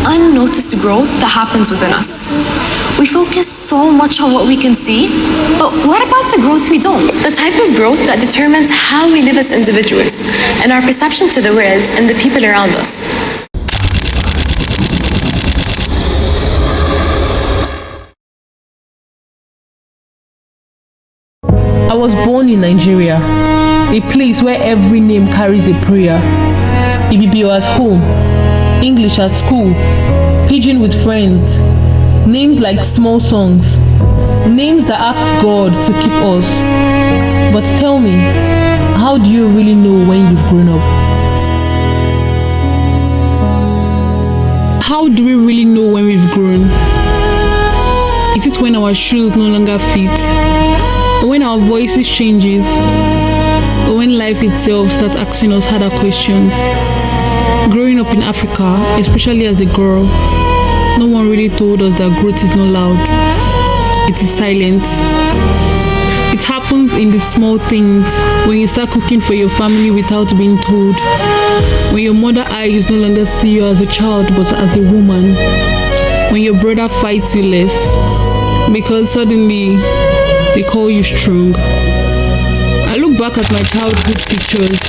unnoticed growth that happens within us. We focus so much on what we can see, but what about the growth we don't? The type of growth that determines how we live as individuals and our perception to the world and the people around us. I was born in Nigeria, a place where every name carries a prayer. Ibibio at home, English at school, Pidgin with friends, names like small songs, names that ask God to keep us. But tell me, how do you really know when you've grown up? How do we really know when we've grown? Is it when our shoes no longer fit? Or when our voices changes? Or when life itself starts asking us harder questions? Growing up in Africa, especially as a girl, no one really told us that growth is not loud. It is silent. It happens in the small things, when you start cooking for your family without being told, when your mother eyes no longer see you as a child but as a woman, when your brother fights you less because suddenly they call you strong. I look back at my childhood pictures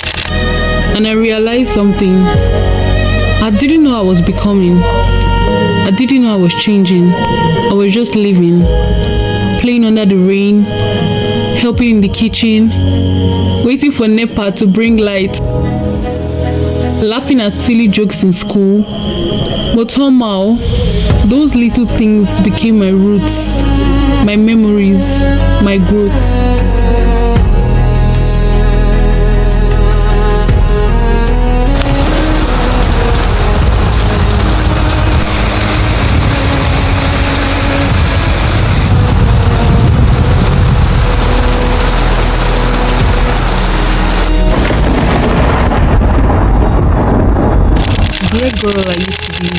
and I realized something. I didn't know I was becoming. I didn't know I was changing. I was just living, playing under the rain, helping in the kitchen, waiting for NEPA to bring light, laughing at silly jokes in school. But somehow, those little things became my roots, my memories, my growth. Great girl I used to be.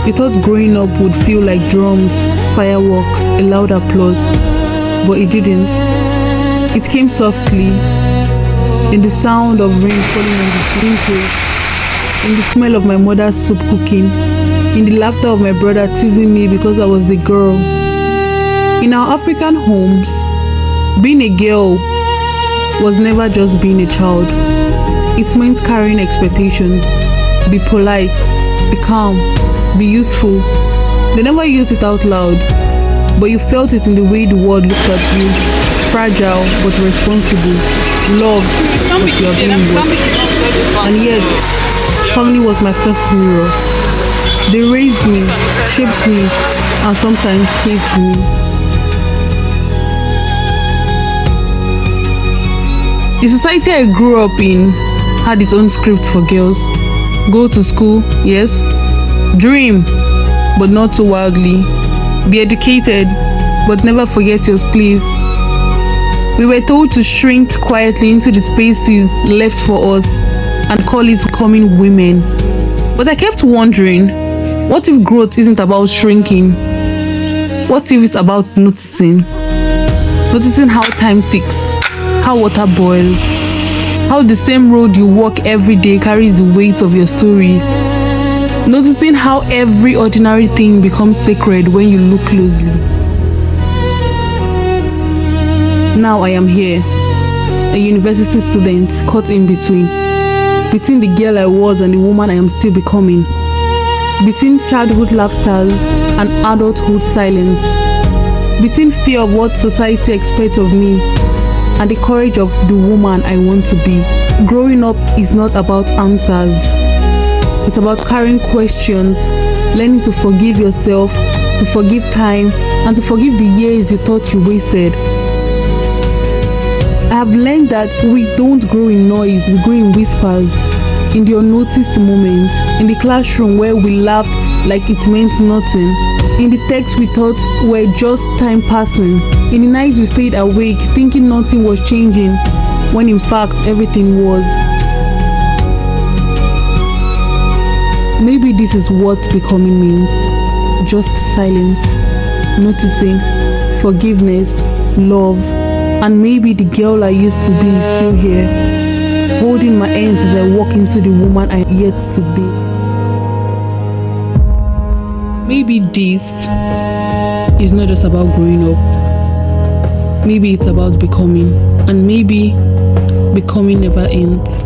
You thought growing up would feel like drums, fireworks, a loud applause, but it didn't. It came softly, in the sound of rain falling on the sprinkles, in the smell of my mother's soup cooking, in the laughter of my brother teasing me because I was the girl. In our African homes, being a girl was never just being a child. It meant carrying expectations. Be polite, be calm, be useful. They never used it out loud, but you felt it in the way the world looked at you. Fragile but responsible, loved but you are being worked. And yet, family was my first mirror. They raised me, shaped me, and sometimes saved me. The society I grew up in had its own script for girls. Go to school, yes. Dream, but not too wildly. Be educated, but never forget your place. We were told to shrink quietly into the spaces left for us and call it becoming women. But I kept wondering, what if growth isn't about shrinking? What if it's about noticing? Noticing how time ticks, how water boils, how the same road you walk every day carries the weight of your story. Noticing how every ordinary thing becomes sacred when you look closely. Now I am here, a university student caught in between the girl I was and the woman I am still becoming, between childhood laughter and adulthood silence, between fear of what society expects of me and the courage of the woman I want to be. Growing up is not about answers. It's about carrying questions, learning to forgive yourself, to forgive time, and to forgive the years you thought you wasted. I have learned that we don't grow in noise, we grow in whispers, in the unnoticed moments, in the classroom where we laughed like it meant nothing, in the texts we thought were just time passing, in the nights we stayed awake thinking nothing was changing, when in fact everything was. Maybe this is what becoming means. Just silence, noticing, forgiveness, love, and maybe the girl I used to be is still here, holding my hands as I walk into the woman I yet to be. maybe this is not just about growing up. Maybe it's about becoming, and maybe becoming never ends.